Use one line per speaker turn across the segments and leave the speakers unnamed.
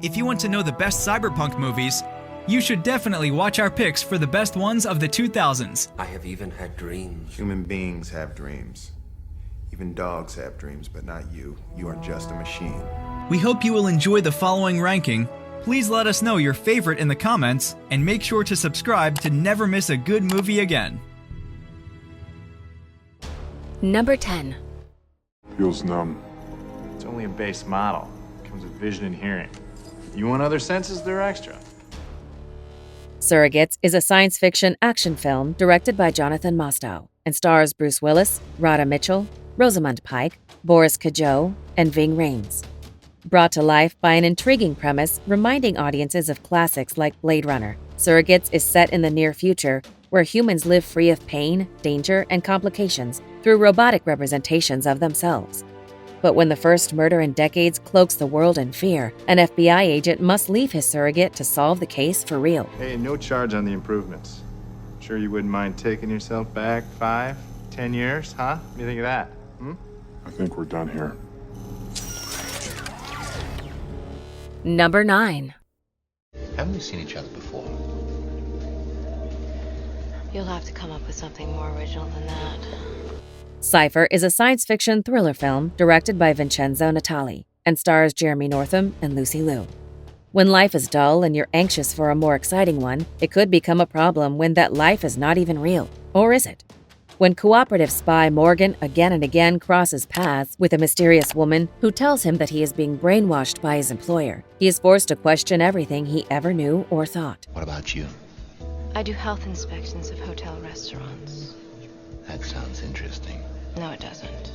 If you want to know the best cyberpunk movies, you should definitely watch our picks for the best ones of the 2000s.
I have even had dreams.
Human beings have dreams. Even dogs have dreams, but not you. You are just a machine.
We hope you will enjoy the following ranking. Please let us know your favorite in the comments, and make sure to subscribe to never miss a good movie again.
Number 10.
Feels numb.
It's only a base model. Comes with vision and hearing. You want other senses, they're extra.
Surrogates is a science fiction action film directed by Jonathan Mostow and stars Bruce Willis, Radha Mitchell, Rosamund Pike, Boris Kajow, and Ving Rhames. Brought to life by an intriguing premise reminding audiences of classics like Blade Runner, Surrogates is set in the near future where humans live free of pain, danger, and complications through robotic representations of themselves. But when the first murder in decades cloaks the world in fear, an FBI agent must leave his surrogate to solve the case for real.
Hey, no charge on the improvements. Sure you wouldn't mind taking yourself back 5, 10 years, huh? What do you think of that?
I think we're done here.
Number 9.
Haven't we seen each other before?
You'll have to come up with something more original than that.
Cypher is a science fiction thriller film directed by Vincenzo Natali and stars Jeremy Northam and Lucy Liu. When life is dull and you're anxious for a more exciting one, it could become a problem when that life is not even real. Or is it? When cooperative spy Morgan again and again crosses paths with a mysterious woman who tells him that he is being brainwashed by his employer, he is forced to question everything he ever knew or thought.
What about you?
I do health inspections of hotel restaurants.
That sounds interesting.
No, it doesn't.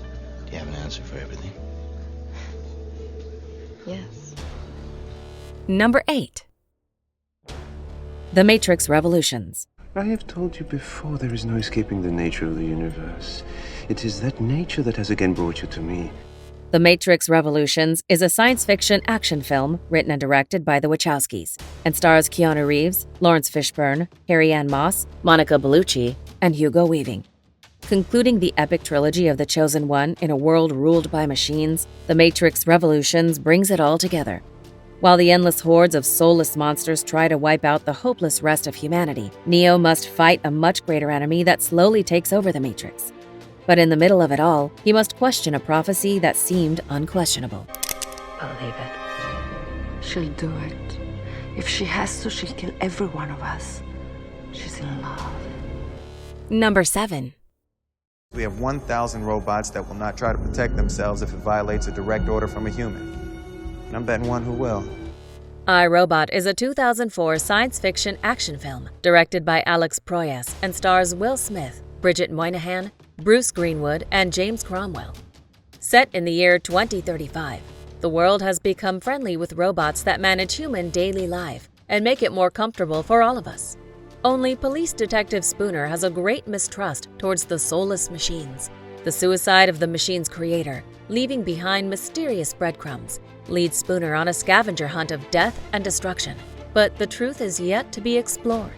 Do you have an answer for everything?
Yes.
Number 8. The Matrix Revolutions.
I have told you before, there is no escaping the nature of the universe. It is that nature that has again brought you to me.
The Matrix Revolutions is a science fiction action film written and directed by the Wachowskis and stars Keanu Reeves, Lawrence Fishburne, Carrie-Anne Moss, Monica Bellucci, and Hugo Weaving. Concluding the epic trilogy of The Chosen One in a world ruled by machines, The Matrix Revolutions brings it all together. While the endless hordes of soulless monsters try to wipe out the hopeless rest of humanity, Neo must fight a much greater enemy that slowly takes over the Matrix. But in the middle of it all, he must question a prophecy that seemed unquestionable.
Believe it. She'll do it. If she has to, she'll kill every one of us. She's in love.
Number 7.
We have 1,000 robots that will not try to protect themselves if it violates a direct order from a human. And I'm betting one who will.
I, Robot is a 2004 science fiction action film directed by Alex Proyas and stars Will Smith, Bridget Moynihan, Bruce Greenwood, and James Cromwell. Set in the year 2035, the world has become friendly with robots that manage human daily life and make it more comfortable for all of us. Only police detective Spooner has a great mistrust towards the soulless machines. The suicide of the machine's creator, leaving behind mysterious breadcrumbs, leads Spooner on a scavenger hunt of death and destruction. But the truth is yet to be explored.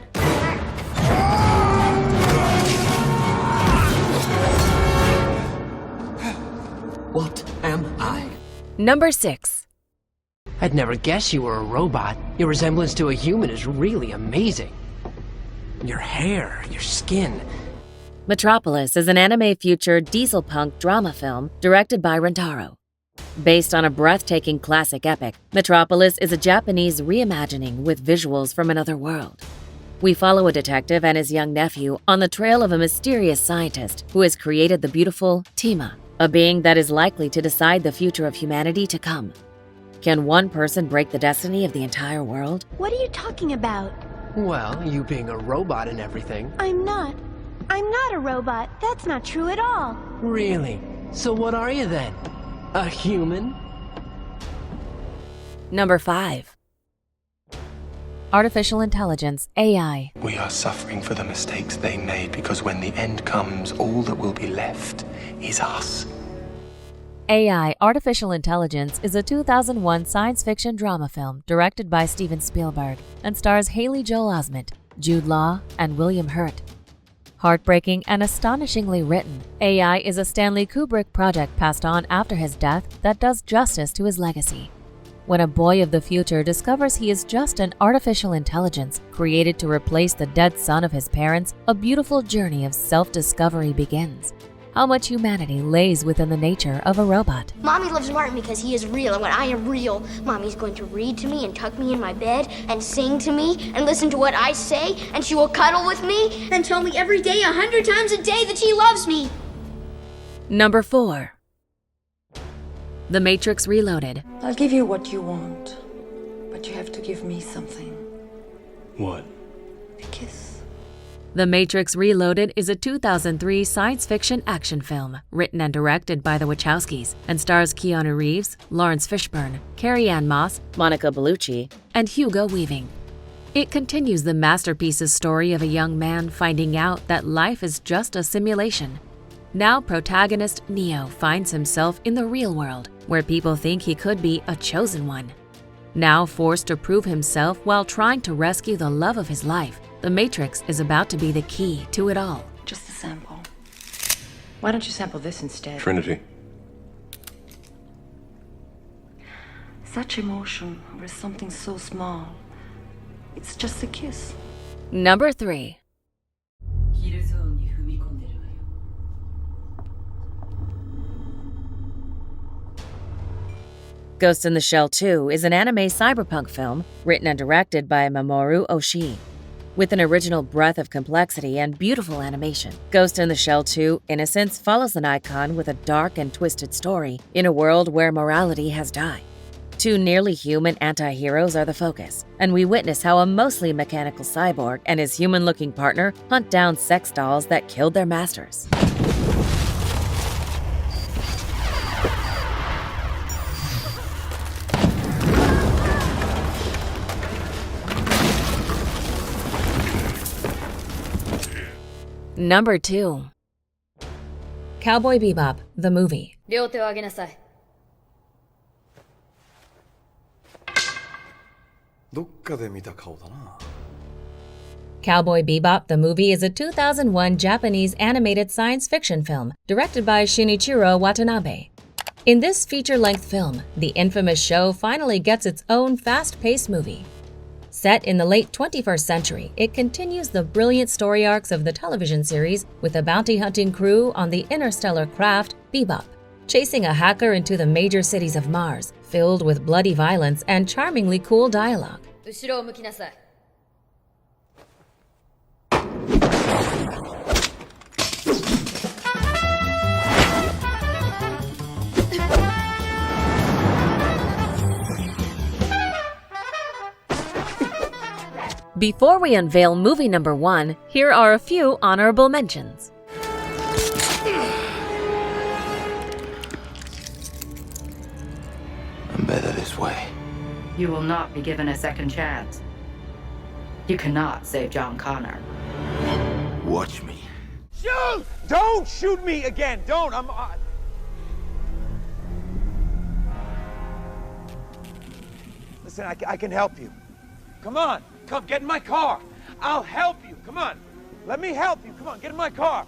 What am I?
Number 6.
I'd never guess you were a robot. Your resemblance to a human is really amazing. Your hair, your skin.
Metropolis is an anime future diesel punk drama film directed by Rentaro. Based on a breathtaking classic epic, Metropolis is a Japanese reimagining with visuals from another world. We follow a detective and his young nephew on the trail of a mysterious scientist who has created the beautiful Tima, a being that is likely to decide the future of humanity to come. Can one person break the destiny of the entire world?
What are you talking about?
Well, you being a robot and everything.
I'm not a robot. That's not true at all.
Really? So what are you then? A human?
Number 5. Artificial Intelligence, AI.
We are suffering for the mistakes they made because when the end comes, all that will be left is us.
AI, Artificial Intelligence, is a 2001 science fiction drama film directed by Steven Spielberg and stars Haley Joel Osment, Jude Law, and William Hurt. Heartbreaking and astonishingly written, AI is a Stanley Kubrick project passed on after his death that does justice to his legacy. when a boy of the future discovers he is just an artificial intelligence created to replace the dead son of his parents, a beautiful journey of self-discovery begins. How much humanity lays within the nature of a robot.
Mommy loves Martin because he is real, and when I am real, Mommy's going to read to me and tuck me in my bed and sing to me and listen to what I say, and she will cuddle with me and tell me every day 100 times a day that she loves me.
Number 4. The Matrix Reloaded.
I'll give you what you want, but you have to give me something.
What?
A kiss.
The Matrix Reloaded is a 2003 science fiction action film written and directed by the Wachowskis and stars Keanu Reeves, Lawrence Fishburne, Carrie-Anne Moss, Monica Bellucci, and Hugo Weaving. It continues the masterpiece's story of a young man finding out that life is just a simulation. Now protagonist Neo finds himself in the real world, where people think he could be a chosen one. Now forced to prove himself while trying to rescue the love of his life, the Matrix is about to be the key to it all.
Just a sample. Why don't you sample this instead?
Trinity.
Such emotion over something so small. It's just a kiss.
Number 3. Ghost in the Shell 2 is an anime cyberpunk film written and directed by Mamoru Oshii. With an original breadth of complexity and beautiful animation, Ghost in the Shell 2 Innocence follows an icon with a dark and twisted story in a world where morality has died. 2 nearly human anti-heroes are the focus, and we witness how a mostly mechanical cyborg and his human-looking partner hunt down sex dolls that killed their masters. Number 2. Cowboy Bebop, the movie. Cowboy Bebop, the movie is a 2001 Japanese animated science fiction film directed by Shinichiro Watanabe. In this feature-length film, the infamous show finally gets its own fast-paced movie. Set in the late 21st century, it continues the brilliant story arcs of the television series with a bounty-hunting crew on the interstellar craft Bebop, chasing a hacker into the major cities of Mars, filled with bloody violence and charmingly cool dialogue. Before we unveil movie number 1, here are a few honorable mentions.
I'm better this way.
You will not be given a second chance. You cannot save John Connor.
Watch me.
Shoot! Don't shoot me again! Don't! Listen, I can help you. Come on! Come, get in my car. I'll help you. Come on. Let me help you. Come on, get in my car.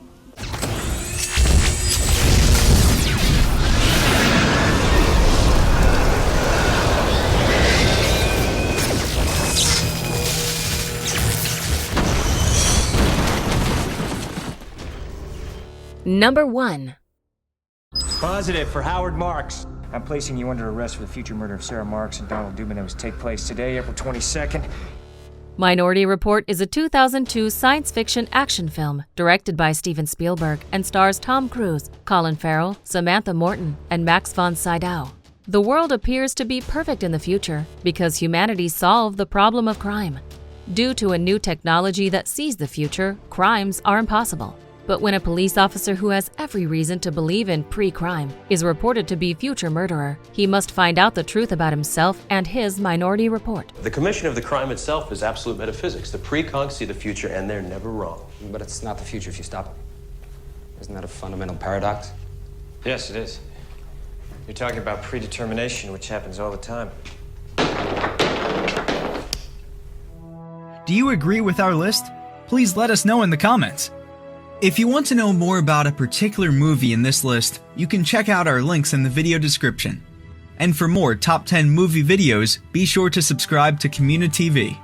Number 1.
Positive for Howard Marks. I'm placing you under arrest for the future murder of Sarah Marks and Donald Dubin that was take place today, April 22nd.
Minority Report is a 2002 science fiction action film directed by Steven Spielberg and stars Tom Cruise, Colin Farrell, Samantha Morton, and Max von Sydow. The world appears to be perfect in the future because humanity solved the problem of crime. Due to a new technology that sees the future, crimes are impossible. But when a police officer who has every reason to believe in pre-crime is reported to be future murderer, he must find out the truth about himself and his Minority Report.
The commission of the crime itself is absolute metaphysics. The pre-conks see the future and they're never wrong.
But it's not the future if you stop it. Isn't that a fundamental paradox?
Yes, it is. You're talking about predetermination, which happens all the time.
Do you agree with our list? Please let us know in the comments. If you want to know more about a particular movie in this list, you can check out our links in the video description. And for more top 10 movie videos, be sure to subscribe to communiTV.